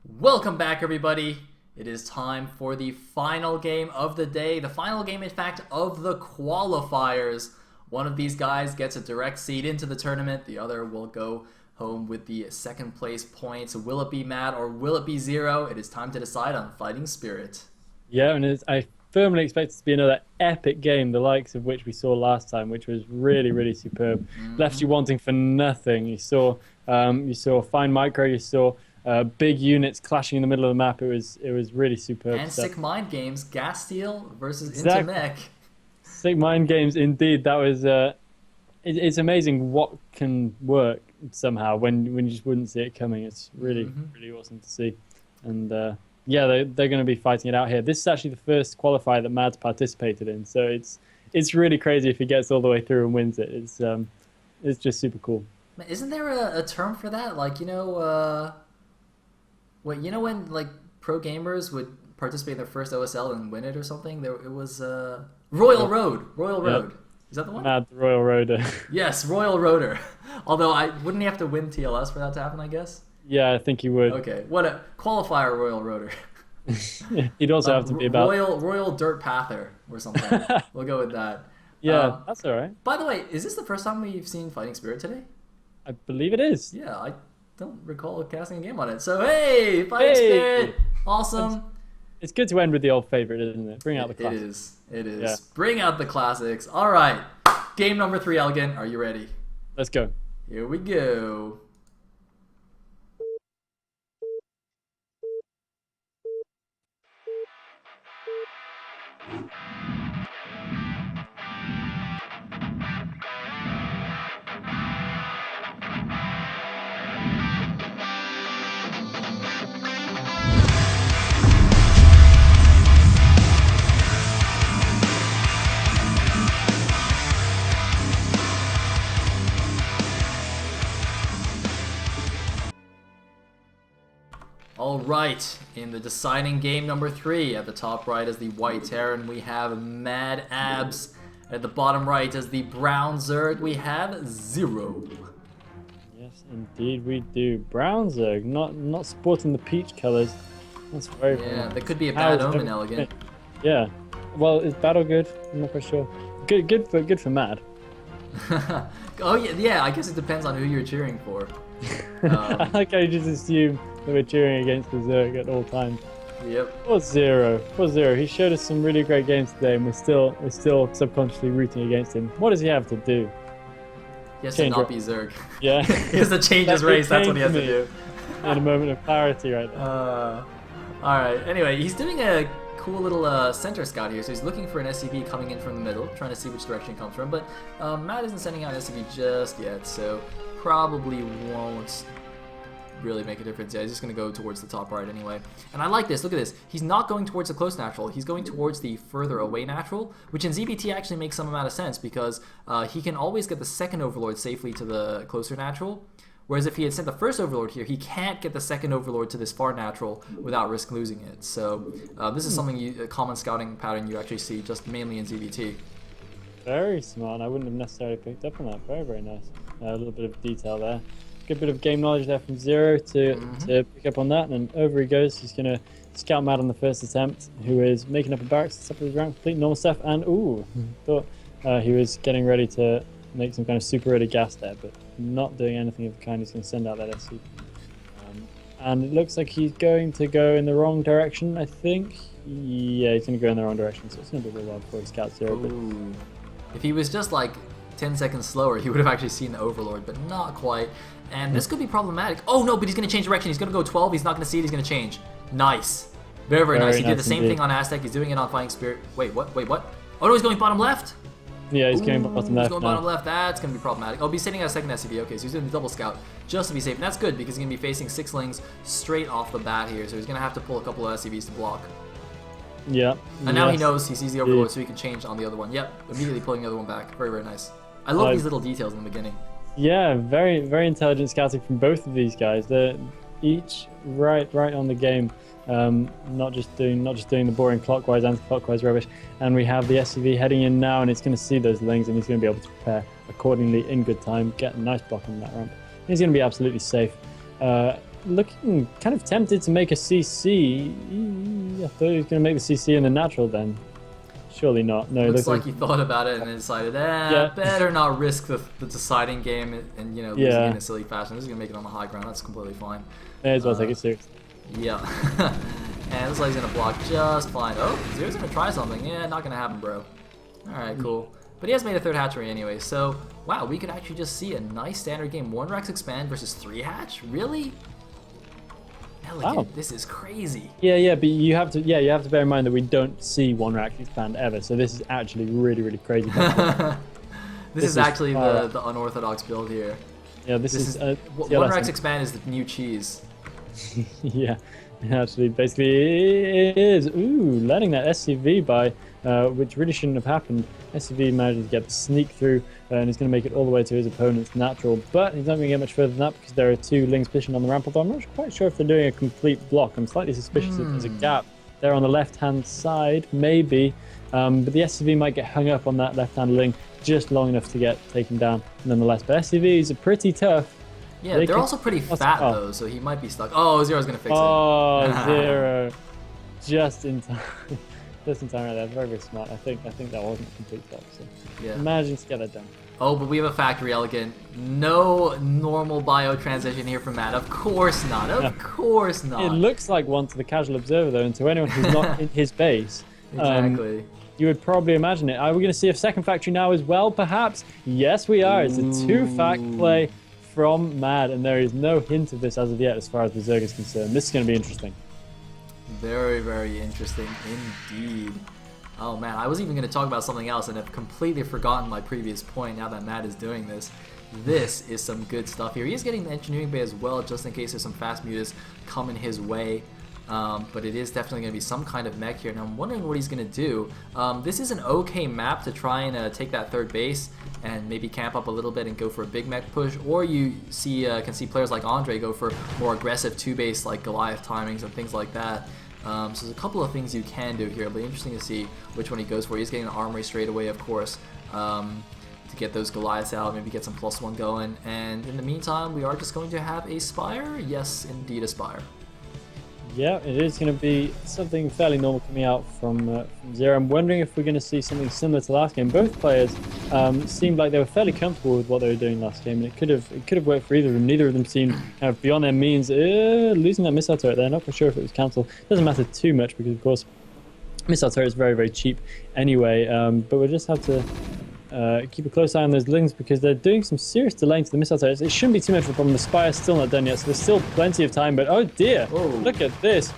Welcome back, everybody. It is time for the final game of the day. The final game, in fact, of the qualifiers. One of these guys gets a direct seed into the tournament. The other will go home with the second place points. Will it be Matt or will it be Zero? It is time to decide on Fighting Spirit. Yeah, and I firmly expect it to be another epic game, the likes of which we saw last time, which was really, really superb. Left you wanting for nothing. You saw fine micro, you saw big units clashing in the middle of the map. It was really superb And stuff. Sick Mind Games, Gas Steel versus Exactly. Intermech. Sick mind games, indeed. That was it's amazing what can work somehow when you just wouldn't see it coming. It's really, really awesome to see. And yeah, they're going to be fighting it out here. This is actually the first qualifier that Mad's participated in, so it's really crazy if he gets all the way through and wins it. It's just super cool. Isn't there a term for that? Like, when like pro gamers would participate in their first OSL and win it or something? It was Royal Road. Royal Yeah, Road. Is that the one? Mad the Royal Roader. Yes, Royal Roader. Although I wouldn't he have to win TLS for that to happen, I guess? Yeah, I think he would. Okay. What a qualifier Royal Roader. He'd also have to be about. Royal Dirt Pather or something. We'll go with that. Yeah, that's all right. By the way, is this the first time we've seen Fighting Spirit today? I believe it is. Yeah, I don't recall casting a game on it. So hey, Fighting Hey! Spirit, awesome. It's good to end with the old favorite, isn't it? Bring out the It classic. is. It is. Yeah. Bring out the classics. All right. Game number 3, Elegant. Are you ready? Let's go. Here we go. All right, in the deciding game number 3, at the top right is the White Terran, we have Mad Abs. At the bottom right is the Brown Zerg, we have Zero. Yes, indeed we do. Brown Zerg, not sporting the peach colors. That's very Yeah, funny. that could be a How bad is omen, everything- Elegant. Yeah. Well, is battle good? I'm not quite sure. Good for Mad. Oh yeah, I guess it depends on who you're cheering for. I like how you just assume that we're cheering against the Zerg at all times. Yep. Poor Zero. Poor Zero. He showed us some really great games today, and we're still subconsciously rooting against him. What does he have to do? He has to Change not ra- be Zerg. Yeah. He has to change his That's what race, that's what came he has to to me. do. In a moment of clarity right there. Alright, anyway, he's doing a cool little center scout here, so he's looking for an SCV coming in from the middle, trying to see which direction it comes from, but Matt isn't sending out an SCV just yet, so probably won't really make a difference. Yeah, he's just going to go towards the top right anyway. And I like this, look at this. He's not going towards the close natural, he's going towards the further away natural, which in ZBT actually makes some amount of sense, because he can always get the second overlord safely to the closer natural. Whereas if he had sent the first Overlord here, he can't get the second Overlord to this far natural without risk losing it. So this is something a common scouting pattern you actually see just mainly in ZVT. Very smart. I wouldn't have necessarily picked up on that. Very, very nice. A little bit of detail there. Good bit of game knowledge there from Zero to pick up on that. And then over he goes. He's going to scout Mad on the first attempt, who is making up a barracks at the top of the ground, complete normal stuff. And ooh, thought he was getting ready to make some kind of super early gas there, but not doing anything of the kind. He's going to send out that SC. And it looks like he's going to go in the wrong direction, I think. Yeah, he's going to go in the wrong direction, so it's going to be a little while before he scouts Zero. But Ooh. If he was just like 10 seconds slower, he would have actually seen the Overlord, but not quite. And this could be problematic. Oh no, but he's going to change direction. He's going to go 12. He's not going to see it. He's going to change. Nice. Very, very nice. He did the same thing on Aztec. He's doing it on Fighting Spirit. Wait, what? Wait, what? Oh no, he's going bottom left. yeah, he's going bottom He's left going now. bottom left. That's going to be problematic. Oh, he's sending out a second SCV. Okay, so he's doing the double scout just to be safe. And that's good because he's going to be facing 6-lings straight off the bat here. So he's going to have to pull a couple of SCVs to block. Yeah. And now he yes. knows he sees the Overlord, so he can change on the other one. Yep, immediately pulling the other one back. Very, very nice. I love these little details in the beginning. Yeah, very, very intelligent scouting from both of these guys. They're each right on the game. Not just doing the boring clockwise, anti-clockwise rubbish. And we have the SCV heading in now, and it's going to see those lings, and he's going to be able to prepare accordingly in good time, get a nice block on that ramp. He's going to be absolutely safe. looking kind of tempted to make a CC. I thought he was going to make the CC in the natural then. Surely not. No, looks like he thought about it and then decided, better not risk the deciding game and you know, losing in a silly fashion. This is gonna make it on the high ground. That's completely fine. May as well take it seriously. Yeah. And looks like he's gonna block just fine. Oh, Zero's gonna try something. Yeah, not gonna happen, bro. All right, cool. But he has made a third hatchery anyway, so wow, we could actually just see a nice standard game. 1 Rex expand versus 3 hatch. Really? Elegant. Wow. This is crazy. Yeah, but you have to bear in mind that we don't see 1 Rex expand ever, so this is actually really crazy. This is actually the unorthodox build here. Yeah, this is 1 Rex expand is the new cheese. Yeah, actually, basically it is. Ooh, letting that SCV by, which really shouldn't have happened. SCV managed to get the sneak through, and he's going to make it all the way to his opponent's natural, but he's not going to get much further than that because there are 2 Lings positioned on the ramp, although I'm not quite sure if they're doing a complete block. I'm slightly suspicious that there's a gap there on the left-hand side, maybe, but the SCV might get hung up on that left-hand Ling just long enough to get taken down nonetheless. But SCVs are pretty tough. Yeah, they're also pretty fat though, so he might be stuck. Oh, Zero's going to fix it. Oh, Zero. Just in time. Just in time right there. Very smart. I think that wasn't a complete flop. So yeah. Imagine to get that done. Oh, but we have a factory elegant. No normal bio transition here from Matt. Of course not. Of course not. It looks like one to the casual observer though, and to anyone who's not in his base. Exactly. You would probably imagine it. Are we going to see a second factory now as well, perhaps? Yes, we are. It's a 2-fact play from Mad, and there is no hint of this as of yet as far as the Zerg is concerned. This is going to be interesting. Very interesting indeed. Oh man, I was even going to talk about something else and have completely forgotten my previous point now that Matt is doing this. This is some good stuff here. He is getting the engineering bay as well, just in case there's some fast mutas coming his way. But it is definitely going to be some kind of mech here. Now I'm wondering what he's going to do. This is an okay map to try and take that third base and maybe camp up a little bit and go for a big mech push. Or you can see players like Andre go for more aggressive 2-base like Goliath timings and things like that. So there's a couple of things you can do here. It'll be interesting to see which one he goes for. He's getting an armory straight away, of course, to get those Goliaths out, maybe get some +1 going. And in the meantime, we are just going to have a Spire. Yes, indeed, a Spire. Yeah, it is going to be something fairly normal coming out from Zero. I'm wondering if we're going to see something similar to last game. Both players seemed like they were fairly comfortable with what they were doing last game, and it could have worked for either of them. Neither of them seemed kind of beyond their means. Losing that missile turret there, not for sure if it was cancelled. Doesn't matter too much because, of course, missile turret is very cheap anyway. But we'll just have to keep a close eye on those Lings because they're doing some serious delaying to the missile turrets. It shouldn't be too much of a problem. The Spire's still not done yet, so there's still plenty of time. But oh dear, look at this.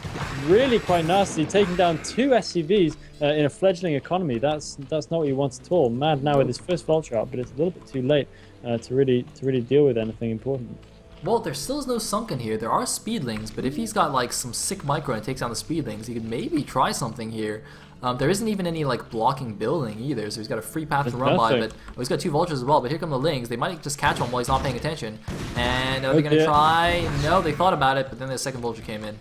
Really quite nasty, taking down 2 SCVs in a fledgling economy. That's not what you want at all. Mad now with his first vulture out, but it's a little bit too late to really deal with anything important. Well, there still is no sunken here. There are speedlings, but if he's got like some sick micro and takes down the speedlings, he could maybe try something here. There isn't even any like blocking building either, so he's got a free path to run by. But he's got 2 vultures as well. But here come the Lings. They might just catch him while he's not paying attention. And are they going to try? No, they thought about it, but then the second vulture came in.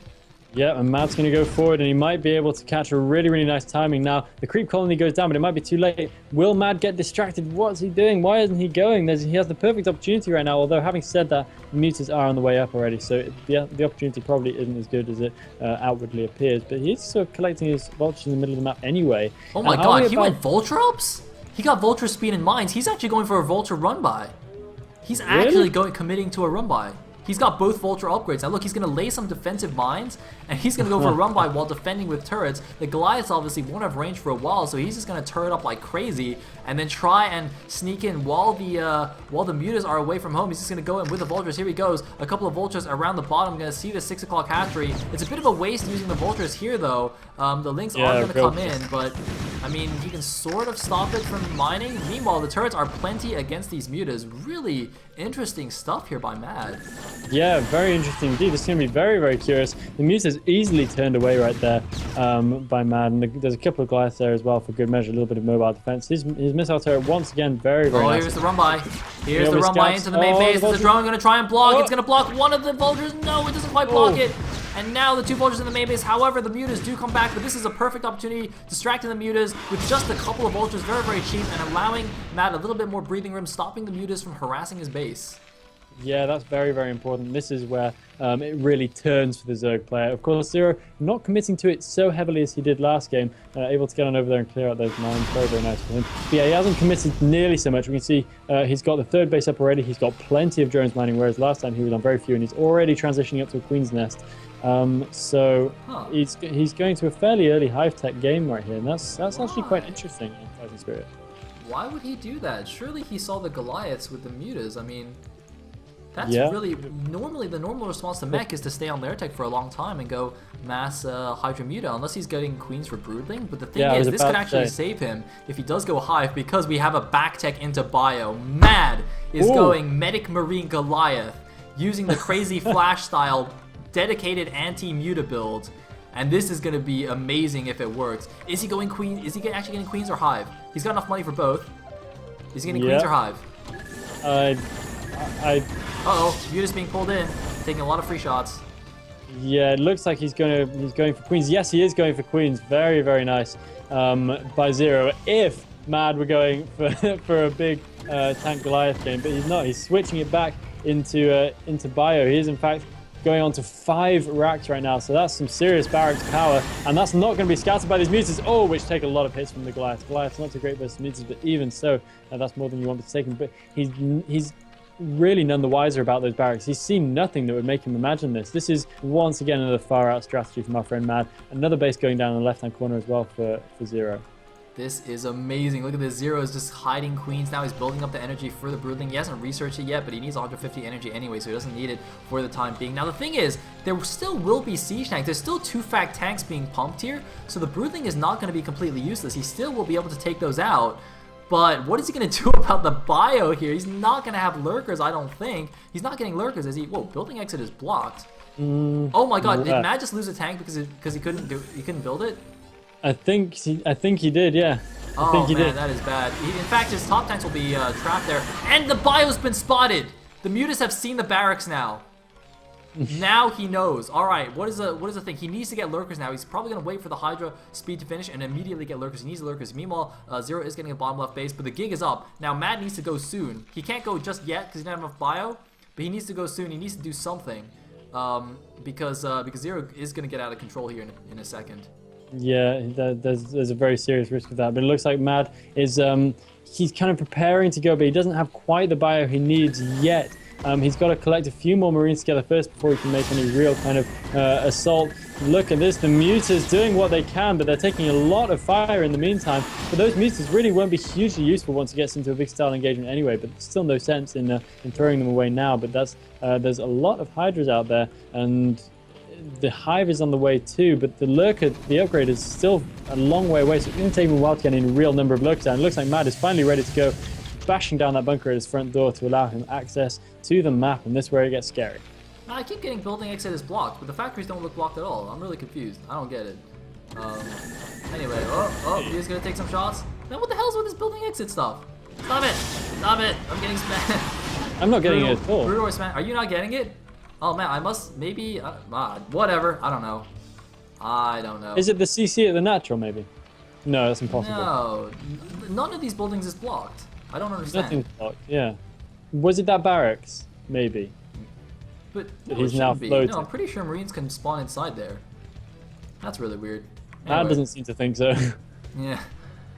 Yeah, and Matt's going to go forward, and he might be able to catch a really nice timing. Now, the creep colony goes down, but it might be too late. Will Matt get distracted? What's he doing? Why isn't he going? He has the perfect opportunity right now, although having said that, the mutas are on the way up already, so the opportunity probably isn't as good as it outwardly appears. But he's sort of collecting his vultures in the middle of the map anyway. Oh my god, he went vulture ups? He got vulture speed and mines. He's actually going for a vulture run by. He's actually committing to a run by. He's got both vulture upgrades. Now look, he's going to lay some defensive mines, and he's going to go for a run by while defending with turrets. The Goliaths obviously won't have range for a while, so he's just going to turret up like crazy, and then try and sneak in while the mutas are away from home. He's just going to go in with the vultures. Here he goes. A couple of vultures around the bottom. Going to see the 6 o'clock hatchery. It's a bit of a waste using the vultures here, though. The Lings are going to come in, but I mean, he can sort of stop it from mining. Meanwhile, the turrets are plenty against these mutas. Really interesting stuff here by Mad. Yeah, very interesting indeed. This is going to be very curious. The mutas easily turned away right there by Mad, and there's a couple of Goliaths there as well for good measure, a little bit of mobile defense. His missile turret once again very nice. Here's the run by. Here's the run by into the main base. The drone going to try and block. It's going to block one of the vultures. No, it doesn't quite block it. And now the 2 vultures in the main base. However, the mutas do come back, but this is a perfect opportunity, distracting the mutas with just a couple of vultures, very cheap, and allowing Matt a little bit more breathing room, stopping the mutas from harassing his base. Yeah, that's very, very important. This is where it really turns for the Zerg player. Of course, Zero not committing to it so heavily as he did last game, able to get on over there and clear out those mines. Very, very nice for him. But yeah, he hasn't committed nearly so much. We can see he's got the third base up already. He's got plenty of drones mining, whereas last time he was on very few, and he's already transitioning up to a Queen's Nest. He's going to a fairly early Hive Tech game right here, and that's actually quite interesting in Fighting Spirit. Why would he do that? Surely he saw the Goliaths with the mutas. I mean, that's really normally the normal response to mech is to stay on lair tech for a long time and go mass Hydra Muta, unless he's getting queens for broodling. But the thing is, this could actually save him if he does go Hive, because we have a back tech into bio. Mad is going Medic Marine Goliath using the crazy flash style dedicated anti-muta build, and this is going to be amazing if it works. Is he going queen? Is he actually getting queens or Hive? He's got enough money for both. Is he getting queens or Hive? Uh-oh, Muta's being pulled in, taking a lot of free shots. Yeah, it looks like he's going for queens. Yes, he is going for queens. Very, very nice by Zero. If Mad were going for a big tank Goliath game, but he's not. He's switching it back into bio. He is in fact going on to 5 racks right now, so that's some serious barracks power, and that's not going to be scattered by these mutas, which take a lot of hits from the Goliath. Goliath's not too great versus mutas, but even so, that's more than you want to take him. But he's really none the wiser about those barracks. He's seen nothing that would make him imagine this. This is once again another far out strategy from our friend Mad. Another base going down in the left-hand corner as well for Zero. This is amazing. Look at this. Zero is just hiding queens now. He's building up the energy for the broodling. He hasn't researched it yet, but he needs 150 energy anyway, so he doesn't need it for the time being. Now the thing is, there still will be siege tanks. There's still 2 fact tanks being pumped here, so the broodling is not going to be completely useless. He still will be able to take those out. But what is he going to do about the bio here? He's not going to have lurkers, I don't think. He's not getting lurkers, is he? Whoa, building exit is blocked. Oh my god, did Matt just lose a tank because he couldn't build it? I think he did, yeah. Oh man, that is bad. In fact, his top tanks will be trapped there. And the bio's been spotted! The mutas have seen the barracks now. Now he knows. Alright, what is the thing? He needs to get lurkers now. He's probably going to wait for the Hydra speed to finish and immediately get lurkers. He needs lurkers. Meanwhile, Zero is getting a bottom left base, but the gig is up. Now Matt needs to go soon. He can't go just yet because he doesn't have enough bio, but he needs to go soon. He needs to do something because Zero is going to get out of control here in a second. Yeah, there's a very serious risk of that. But it looks like Mad is he's kind of preparing to go, but he doesn't have quite the bio he needs yet. He's got to collect a few more Marines together first before he can make any real kind of assault. Look at this, the mutas doing what they can, but they're taking a lot of fire in the meantime. But those mutas really won't be hugely useful once he gets into a big style engagement anyway, but there's still no sense in throwing them away now. But there's a lot of Hydras out there, and the Hive is on the way too, but the Lurker, the upgrade is still a long way away, so it's going to take him a while to get any real number of Lurkers down. It looks like Mad is finally ready to go, bashing down that bunker at his front door to allow him access to the map, and this is where it gets scary. I keep getting building exit is blocked, but the factories don't look blocked at all. I'm really confused. I don't get it. Anyway, he's going to take some shots. Man, what the hell's with this building exit stuff? Stop it! Stop it! I'm getting spammed. I'm not getting it at all. Brutal or spam. Are you not getting it? Oh man, I must, maybe, whatever, I don't know. Is it the CC at the natural, maybe? No, that's impossible. No, none of these buildings is blocked. I don't understand. Nothing's blocked, yeah. Was it that barracks? Maybe. But no, he's now floating. No, I'm pretty sure Marines can spawn inside there. That's really weird. Anyway. That doesn't seem to think so. Yeah.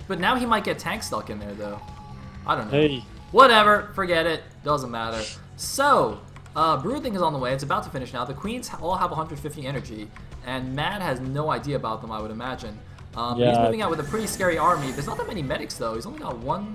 But now he might get tank stuck in there, though. I don't know. Hey. Whatever, forget it. Doesn't matter. So, Brooding is on the way. It's about to finish now. The Queens all have 150 energy, and Mad has no idea about them, I would imagine. He's moving out with a pretty scary army. There's not that many medics, though. He's only got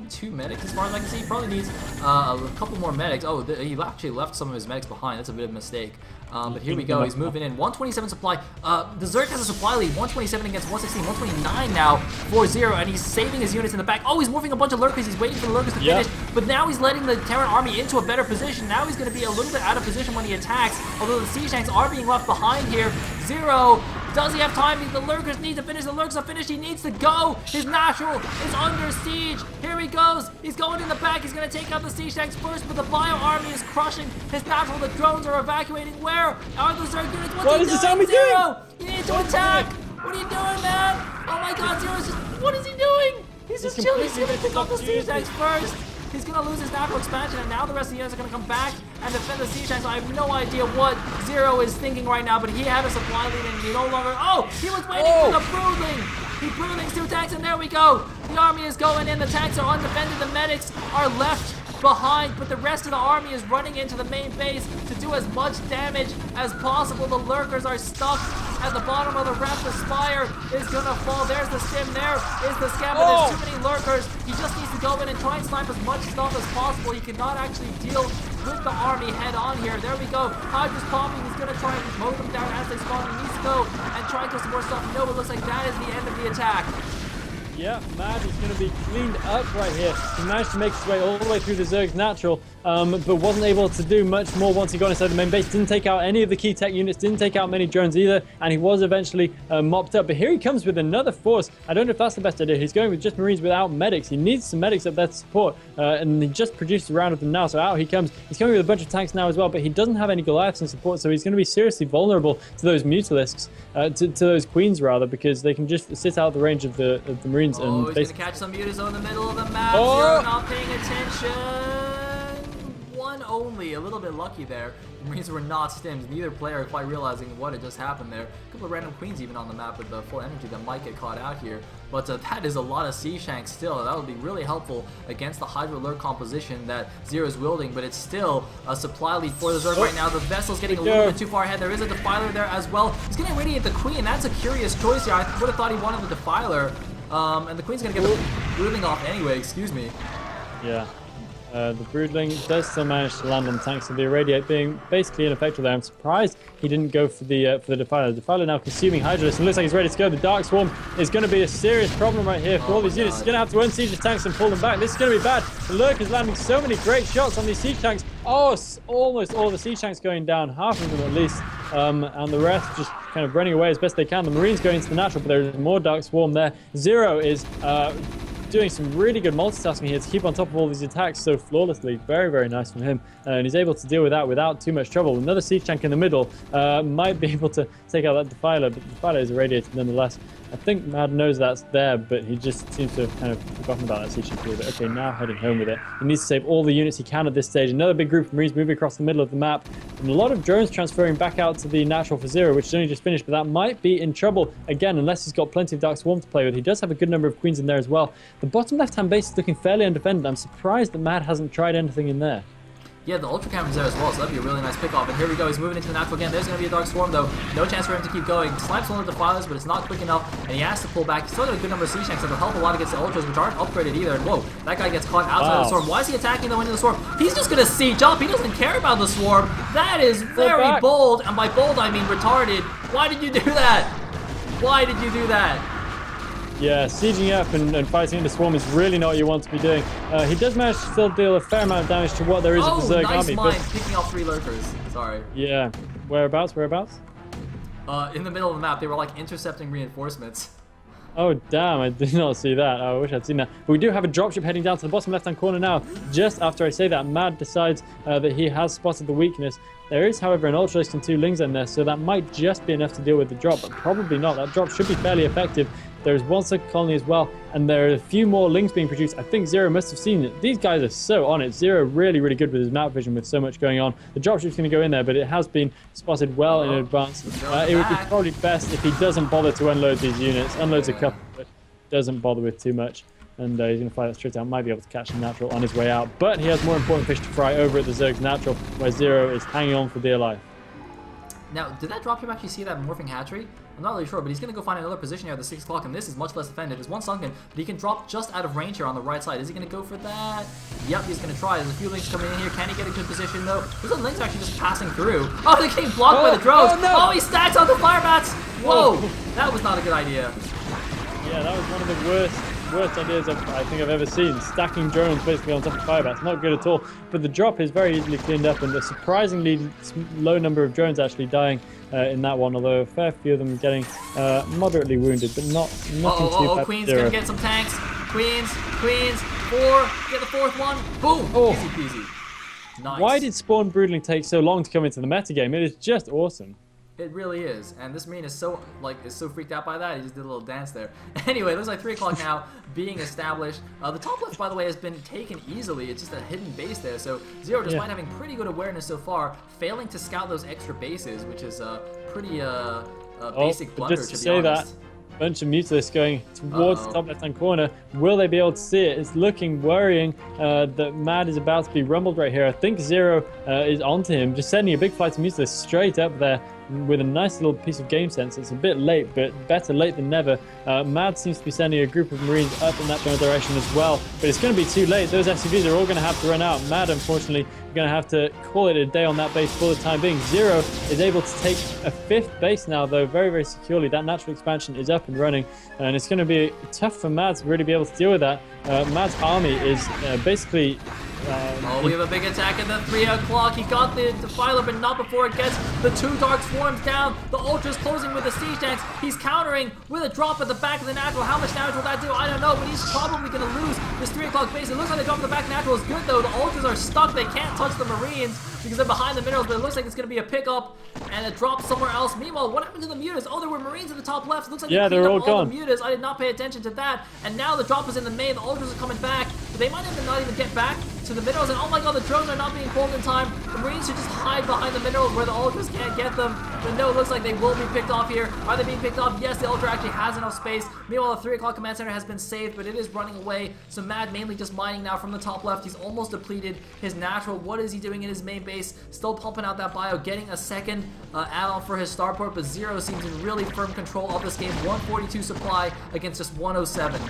2 medics as far as I can see. He probably needs a couple more medics. Oh, he actually left some of his medics behind. That's a bit of a mistake. But here we go. He's moving in. 127 supply. The Zerg has a supply lead. 127 against 116. 129 now for Zero, and he's saving his units in the back. Oh, he's moving a bunch of Lurkers. He's waiting for the Lurkers to finish. But now he's letting the Terran army into a better position. Now he's going to be a little bit out of position when he attacks, although the siege tanks are being left behind here. Zero, does he have time? The Lurkers need to finish. The Lurkers are finished. He needs to go. His natural is under siege. Here he goes. He's going in the back. He's going to take out the siege tanks first, but the bio army is crushing his natural. The drones are evacuating. Where are the Zerg units? What is this army doing? Zero, you need to attack. What are you doing, man? Oh my god, Zero's just, what is he doing? He's just chilling. He's going to pick up the siege tanks first. He's going to lose his natural expansion, and now the rest of the units are going to come back and defend the siege tanks. I have no idea what Zero is thinking right now, but he had a supply lead, and he no longer... Oh, he was waiting for the Broodling. He Broodling's 2 tanks, and there we go. The army is going in. The tanks are undefended. The medics are left behind, but the rest of the army is running into the main base to do as much damage as possible. The lurkers are stuck at the bottom of the ramp. The spire is gonna fall. There's the stim. There is the scam, but there's too many lurkers. He just needs to go in and try and snipe as much stuff as possible. He cannot actually deal with the army head on here. There we go. Hydra's popping. He's gonna try and mow them down as they spawn. He needs to go and try and kill some more stuff. No, it looks like that is the end of the attack. Yeah, Mad is going to be cleaned up right here. He managed to make his way all the way through the Zerg's natural, but wasn't able to do much more once he got inside the main base. Didn't take out any of the key tech units, didn't take out many drones either, and he was eventually mopped up. But here he comes with another force. I don't know if that's the best idea. He's going with just Marines without medics. He needs some medics up there to support, and he just produced a round of them now, so out he comes. He's coming with a bunch of tanks now as well, but he doesn't have any Goliaths in support, so he's going to be seriously vulnerable to those Mutalisks, to those Queens rather, because they can just sit out the range of the Marines. Oh, and he's going to catch some mutas in the middle of the map. Oh! Zero not paying attention. One only. A little bit lucky there. The Marines were not stimmed. Neither player quite realizing what had just happened there. A couple of random Queens even on the map with the full energy that might get caught out here. But that is a lot of siege tanks still. That would be really helpful against the Hydra lurk composition that Zero is wielding. But it's still a supply lead for the Zerg right now. The vessel's getting a little bit too far ahead. There is a Defiler there as well. He's going to irradiate the Queen. That's a curious choice here. I would have thought he wanted the Defiler. And the Queen's gonna get the Broodling off anyway, excuse me. Yeah. The Broodling does still manage to land on the tanks, so the Irradiate being basically ineffective there. I'm surprised he didn't go for the Defiler. The Defiler now consuming Hydra, and looks like he's ready to go. The Dark Swarm is going to be a serious problem right here for all these units. He's going to have to unsiege the tanks and pull them back. This is going to be bad. The Lurk is landing so many great shots on these siege tanks. Oh, almost all the siege tanks going down, half of them at least, and the rest just kind of running away as best they can. The Marines going into the natural, but there's more Dark Swarm there. Zero is doing some really good multitasking here to keep on top of all these attacks so flawlessly. Very, very nice from him. And he's able to deal with that without too much trouble. Another siege tank in the middle might be able to take out that Defiler, but the Defiler is irradiated nonetheless. I think Mad knows that's there, but he just seems to have kind of forgotten about that siege tank a little bit. Okay, now heading home with it. He needs to save all the units he can at this stage. Another big group of Marines moving across the middle of the map. And a lot of drones transferring back out to the natural for Zero, which is only just finished, but that might be in trouble again, unless he's got plenty of Dark Swarm to play with. He does have a good number of Queens in there as well. The bottom left-hand base is looking fairly undefended. I'm surprised that Mad hasn't tried anything in there. Yeah, the Ultra Canon's there as well, so that'd be a really nice pick-off. And here we go, he's moving into the natural again. There's going to be a Dark Swarm, though. No chance for him to keep going. Snipes one of the Defilers, but it's not quick enough, and he has to pull back. He's still got a good number of siege tanks that will help a lot against the Ultras, which aren't upgraded either. And whoa, that guy gets caught outside of the Swarm. Why is he attacking though into the Swarm? He's just going to siege up. He doesn't care about the Swarm. That is very bold, and by bold I mean retarded. Why did you do that? Why did you do that? Yeah, sieging up and fighting in the Swarm is really not what you want to be doing. He does manage to still deal a fair amount of damage to what there is of the Zerg army. Nice mine, picking off 3 lurkers. Sorry. Yeah. Whereabouts? In the middle of the map, they were like intercepting reinforcements. Oh, damn, I did not see that. I wish I'd seen that. But we do have a dropship heading down to the bottom left-hand corner now. Just after I say that, Mad decides that he has spotted the weakness. There is, however, an Ultralisk and 2 Lings in there, so that might just be enough to deal with the drop, but probably not. That drop should be fairly effective. There's one Zerg colony as well, and there are a few more Lings being produced. I think Zero must have seen it. These guys are so on it. Zero really, really good with his map vision with so much going on. The dropship's going to go in there, but it has been spotted well in advance. It would be probably best if he doesn't bother to unload these units. Unloads a couple, but doesn't bother with too much. And he's going to fly that straight out. Might be able to catch the natural on his way out. But he has more important fish to fry over at the Zerg's natural, where Zero is hanging on for dear life. Now, did that dropship actually see that morphing hatchery? I'm not really sure, but he's going to go find another position here at the 6 o'clock, and this is much less defended. There's one sunken, but he can drop just out of range here on the right side. Is he going to go for that? Yep, he's going to try. There's a few Lings coming in here. Can he get a good position, though? There's some Lings actually just passing through. Oh, they're getting blocked by the drones. Oh, no. Oh, he stacks on the fire bats. Whoa, that was not a good idea. Yeah, that was one of the worst ideas I think I've ever seen. Stacking drones basically on top of fire bats. Not good at all. But the drop is very easily cleaned up, and a surprisingly low number of drones actually dying in that one, although a fair few of them getting moderately wounded, but nothing too bad. Queen's gonna get some tanks. Queens, 4, get the 4th one. Boom, easy peasy. Nice. Why did Spawn Broodling take so long to come into the metagame? It is just awesome. It really is, and this Marine is so freaked out by that, he just did a little dance there. Anyway, it looks like 3 o'clock now being established. The top left, by the way, has been taken easily. It's just a hidden base there, so Zero, despite having pretty good awareness so far, failing to scout those extra bases, which is a pretty basic blunder, just to be say honest. that. Bunch of Mutalisks going towards the top left-hand corner. Will they be able to see it? It's looking worrying that Mad is about to be rumbled right here. I think Zero is onto him, just sending a big flight of Mutalisks straight up there with a nice little piece of game sense. It's a bit late, but better late than never. Mad seems to be sending a group of Marines up in that general direction as well, but it's going to be too late. Those SCVs are all going to have to run out. Mad, unfortunately, going to have to call it a day on that base for the time being. Zero is able to take a 5th base now, though, very, very securely. That natural expansion is up and running, and it's going to be tough for Mad to really be able to deal with that. Mad's army is basically... we have a big attack at the 3 o'clock. He got the Defiler, but not before it gets the 2 Dark Swarms down. The Ultra's closing with the Siege Tanks. He's countering with a drop at the back of the Natural. How much damage will that do? I don't know, but he's probably going to lose this 3 o'clock base. It looks like the drop at the back Natural is good, though. The Ultras are stuck. They can't touch the Marines because they're behind the minerals, but it looks like it's going to be a pickup and a drop somewhere else. Meanwhile, what happened to the Mutas? Oh, there were Marines at the top left. It looks like they they're all all gone. the Mutas. I did not pay attention to that. And now the drop is in the main. The Ultras are coming back, but they might not even get back to the minerals. And oh my god, the drones are not being pulled in time. The Marines should just hide behind the minerals where the Ultras can't get them. But no, it looks like they will be picked off here. Are they being picked off? Yes, the Ultra actually has enough space. Meanwhile, the 3 o'clock command center has been saved, but it is running away. So Mad mainly just mining now from the top left. He's almost depleted his Natural. What is he doing in his main base? Still pumping out that bio, getting a second add-on for his starport, but Zero seems in really firm control of this game. 142 supply against just 107.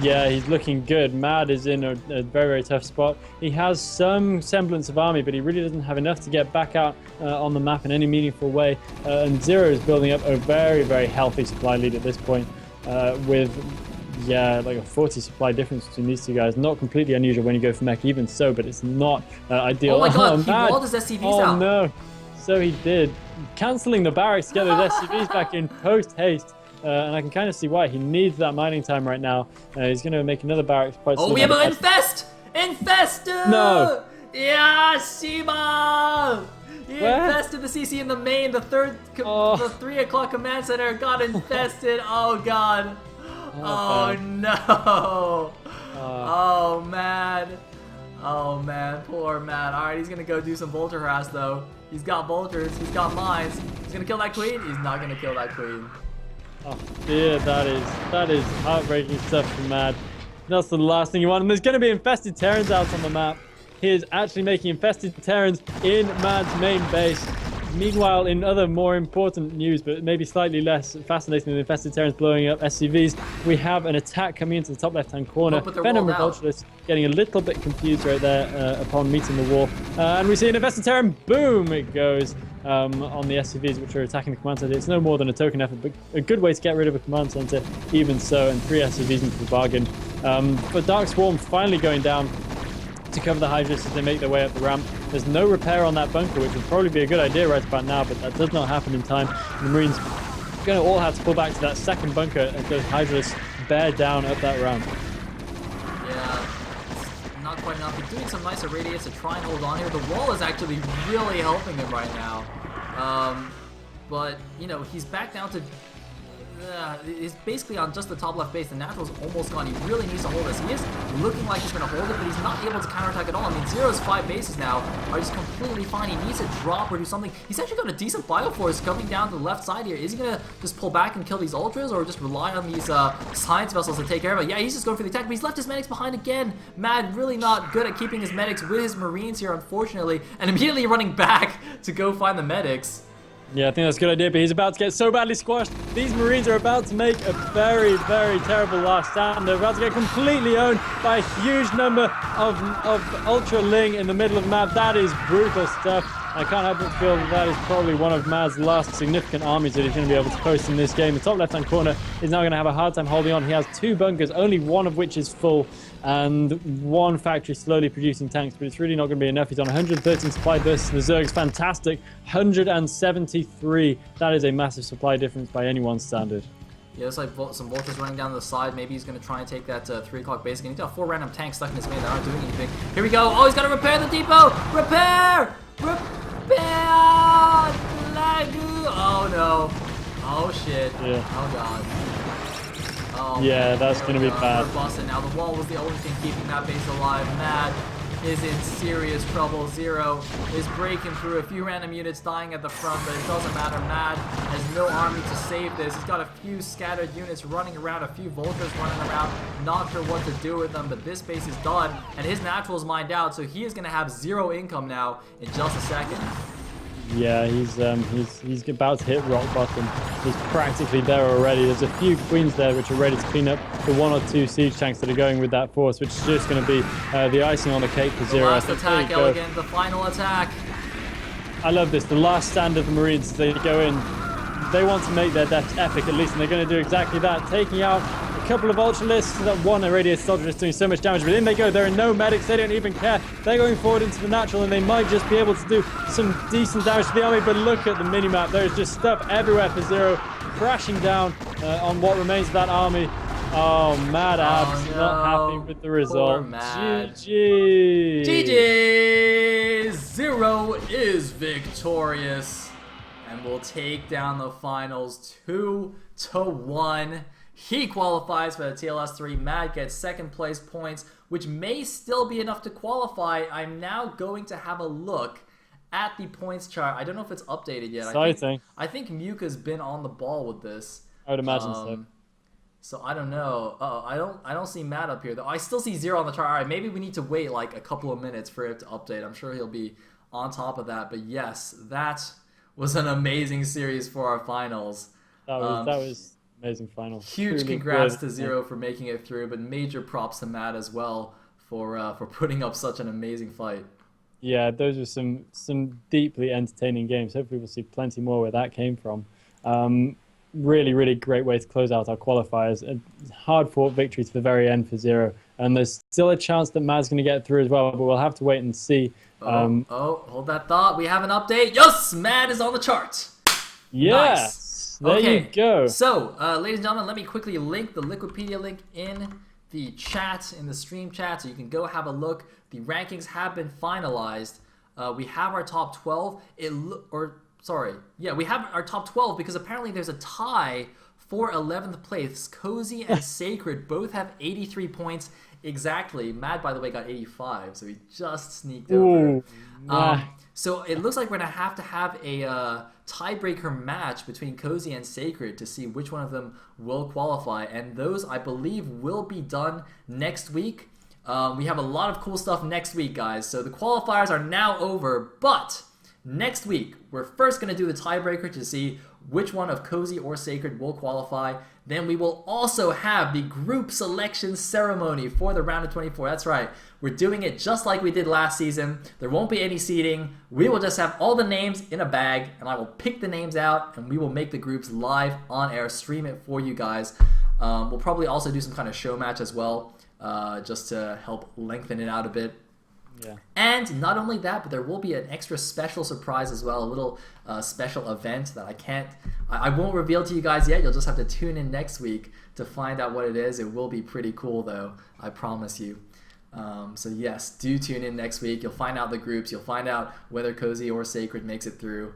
Yeah, he's looking good. Mad is in a very, very tough spot. He has some semblance of army, but he really doesn't have enough to get back out on the map in any meaningful way. And Zero is building up a very, very healthy supply lead at this point with, like a 40 supply difference between these two guys. Not completely unusual when you go for mech, even so, but it's not ideal. Oh my god, he Mad. walled his SCVs out. Oh no, so he did. Cancelling the barracks to get those SCVs back in post-haste. And I can kind of see why. He needs that mining time right now. He's going to make another barracks quite soon. Oh, we have an infest! Infest! No! Yeah, Shima! He infested the CC in the main. The 3 o'clock command center got infested. Oh god. Oh no. Oh man. Oh man, poor man. Alright, he's gonna go do some Vulture harass though. He's got Vultures, he's got mines. He's gonna kill that queen? He's not gonna kill that queen. Oh dear, that is heartbreaking stuff for Mad. That's the last thing you want. And there's going to be infested Terrans out on the map. He is actually making infested Terrans in Mad's main base. Meanwhile, in other more important news, but maybe slightly less fascinating than infested Terrans blowing up SCVs, we have an attack coming into the top left-hand corner. Venom Revoltulists getting a little bit confused right there upon meeting the wall. And we see an infested Terran. Boom! It goes. On the SCVs which are attacking the command center. It's no more than a token effort, but a good way to get rid of a command center, even so, and 3 SCVs into the bargain. But Dark Swarm finally going down to cover the Hydras as they make their way up the ramp. There's no repair on that bunker, which would probably be a good idea right about now, but that does not happen in time. The Marines are going to all have to pull back to that second bunker as those Hydras bear down up that ramp. Yeah. Not quite enough. He's doing some nice irradiates to try and hold on here. The wall is actually really helping him right now. But, you know, he's back down to... he's basically on just the top left base. The Natural's almost gone. He really needs to hold this. He is looking like he's going to hold it, but he's not able to counterattack at all. I mean, Zero's 5 bases now are just completely fine. He needs to drop or do something. He's actually got a decent bioforce coming down to the left side here. Is he going to just pull back and kill these Ultras or just rely on these science vessels to take care of it? Yeah, he's just going for the attack, but he's left his medics behind again. Mad really not good at keeping his medics with his Marines here, unfortunately, and immediately running back to go find the medics. Yeah, I think that's a good idea, but he's about to get so badly squashed. These Marines are about to make a very, very terrible last stand. They're about to get completely owned by a huge number of Ultra Ling in the middle of the map. That is brutal stuff. I can't help but feel that that is probably one of Mad's last significant armies that he's going to be able to post in this game. The top left-hand corner is now going to have a hard time holding on. He has 2 bunkers, only one of which is full, and 1 factory slowly producing tanks, but it's really not going to be enough. He's on 113 supply versus the Zerg's fantastic 173. That is a massive supply difference by anyone's standard. Yeah, it's like some Vultures running down the side. Maybe he's going to try and take that 3 o'clock base again. He's got 4 random tanks stuck in his main that aren't doing anything. Here we go. Oh, he's got to repair the depot. Repair! Repair! Oh, no. Oh shit. Yeah. Oh god. Oh, Yeah, man. that's There gonna we be go. bad. We're busting now. The wall was the only thing keeping that base alive. Mad is in serious trouble. Zero is breaking through. A few random units dying at the front, but it doesn't matter. Mad has no army to save this. He's got a few scattered units running around, a few Vultures running around. Not sure what to do with them, but this base is done, and his natural is mined out, so he is going to have 0 income now in just a second. Yeah, he's about to hit rock bottom. He's practically there already. There's a few queens there which are ready to clean up the 1 or 2 siege tanks that are going with that force, which is just going to be the icing on the cake for Zero. The last attack, Elegant, the final attack. I love this. The last stand of the Marines, they go in. They want to make their death epic at least, and they're going to do exactly that, taking out a couple of Ultralisks. That one irradiated soldier is doing so much damage, but in they go. There are no medics. They don't even care. They're going forward into the natural, and they might just be able to do some decent damage to the army, but look at the minimap. There's just stuff everywhere for Zero, crashing down on what remains of that army. Oh, Mad Abs, no. not happy with the result. Poor Mad. GG. GG! Zero is victorious and will take down the finals 2-1. He qualifies for the TLS3. Mad gets second place points, which may still be enough to qualify. I'm now going to have a look at the points chart. I don't know if it's updated yet. Exciting. I think Muka's been on the ball with this. I would imagine so. So I don't know. I don't see Matt up here though. I still see 0 on the chart. All right, maybe we need to wait like a couple of minutes for it to update. I'm sure he'll be on top of that. But yes, that was an amazing series for our finals. That was amazing final. Huge Truly congrats good. to Zero for making it through, but major props to Matt as well for putting up such an amazing fight. Yeah, those were some deeply entertaining games. Hopefully we'll see plenty more where that came from. Really, really great way to close out our qualifiers. A hard-fought victory to the very end for Zero. And there's still a chance that Mad's going to get through as well, but we'll have to wait and see. Hold that thought. We have an update. Yes, Mad is on the chart. Yes! Nice. There you go. So, ladies and gentlemen, let me quickly link the Liquipedia link in the chat, in the stream chat, so you can go have a look. The rankings have been finalized. We have our top 12. We have our top 12 because apparently there's a tie for 11th place. Cozy and Sacred both have 83 points exactly. Mad, by the way, got 85, so he just sneaked over. So it looks like we're going to have a tiebreaker match between Cozy and Sacred to see which one of them will qualify. And those, I believe, will be done next week. We have a lot of cool stuff next week, guys. So the qualifiers are now over, but next week, we're first going to do the tiebreaker to see which one of Cozy or Sacred will qualify. Then we will also have the group selection ceremony for the round of 24. That's right. We're doing it just like we did last season. There won't be any seeding. We will just have all the names in a bag, and I will pick the names out, and we will make the groups live on air, stream it for you guys. We'll probably also do some kind of show match as well, just to help lengthen it out a bit. Yeah. And not only that, but there will be an extra special surprise as well, a little special event that I won't reveal to you guys yet. You'll just have to tune in next week to find out what it is. It will be pretty cool though, I promise you. So yes, do tune in next week. You'll find out the groups. You'll find out whether Cozy or Sacred makes it through.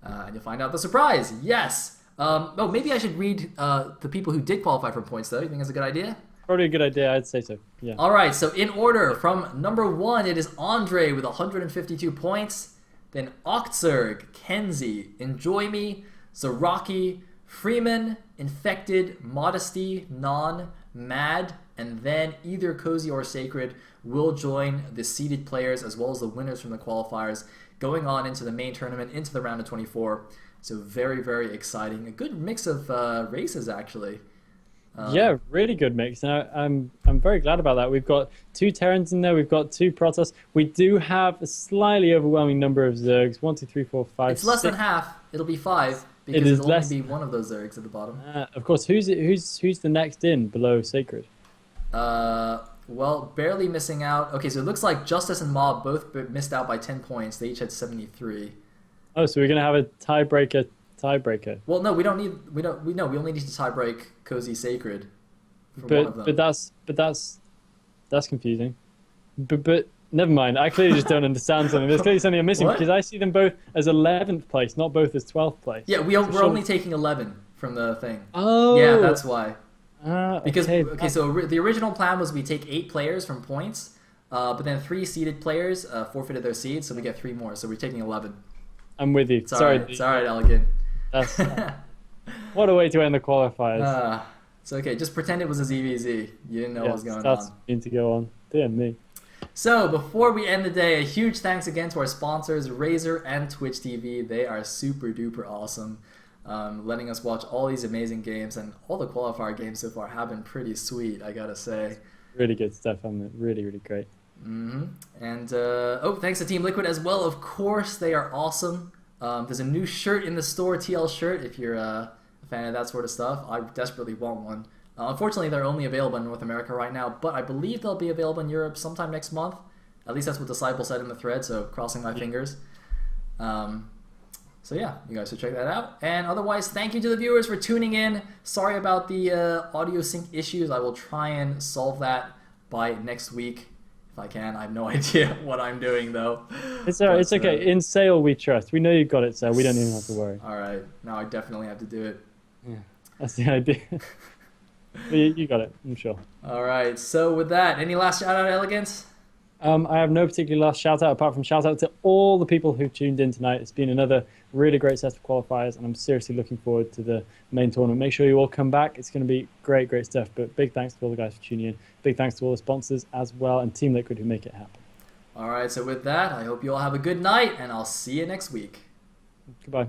And you'll find out the surprise. Yes. Maybe I should read the people who did qualify for points though. You think that's a good idea? Probably a good idea, I'd say so. Yeah. All right, so in order, from number 1, it is Andre with 152 points. Then Oktzerg, Kenzie, Enjoy Me, Zaraki, Freeman, Infected, Modesty, Non, Mad, and then either Cozy or Sacred will join the seeded players as well as the winners from the qualifiers going on into the main tournament, into the round of 24. So very, very exciting. A good mix of races, actually. Yeah, really good mix. And I'm very glad about that. We've got 2 Terrans in there. We've got 2 Protoss. We do have a slightly overwhelming number of Zergs. 1, 2, 3, 4, 5. It's less than half. It'll be 5 because it is it'll only be one of those Zergs at the bottom. Of course, who's the next in below Sacred? Well, barely missing out. Okay, so it looks like Justice and Mob both missed out by 10 points. They each had 73. Oh, so we're gonna have a tiebreaker. Well, no, we only need to tiebreak Cozy Sacred for one of them. But that's confusing. But Never mind. I clearly just don't understand something. There's clearly something I'm missing What? because I see them both as 11th place, not both as 12th place. Yeah, we're only taking 11 from the thing. Oh. Yeah, that's why. Because okay, so the original plan was we take 8 players from points, but then 3 seeded players forfeited their seeds, so we get 3 more. So we're taking 11. I'm with you. It's alright, Elegant. That's what a way to end the qualifiers. It's okay. Just pretend it was a ZVZ. You didn't know what was going that's on. mean to go on. Dear me. So before we end the day, a huge thanks again to our sponsors, Razer and Twitch TV. They are super duper awesome, letting us watch all these amazing games, and all the qualifier games so far have been pretty sweet, I gotta say. Really good stuff. I'm really, really great. And thanks to Team Liquid as well. Of course, they are awesome. There's a new shirt in the store, TL shirt, if you're a fan of that sort of stuff. I desperately want one. Unfortunately, they're only available in North America right now, but I believe they'll be available in Europe sometime next month. At least that's what Disciple said in the thread, so crossing my fingers. So yeah, you guys should check that out. And otherwise, thank you to the viewers for tuning in. Sorry about the audio sync issues. I will try and solve that by next week if I can. I have no idea what I'm doing, though. It's alright. It's okay. In sale, we trust. We know you've got it, so we don't even have to worry. All right. Now I definitely have to do it. Yeah, that's the idea. You got it, I'm sure. All right. So with that, any last shout out, Elegance? I have no particular last shout out apart from shout out to all the people who tuned in tonight. It's been another really great set of qualifiers, and I'm seriously looking forward to the main tournament. Make sure you all come back. It's going to be great, great stuff. But big thanks to all the guys for tuning in. Big thanks to all the sponsors as well, and Team Liquid who make it happen. All right. So with that, I hope you all have a good night, and I'll see you next week. Goodbye.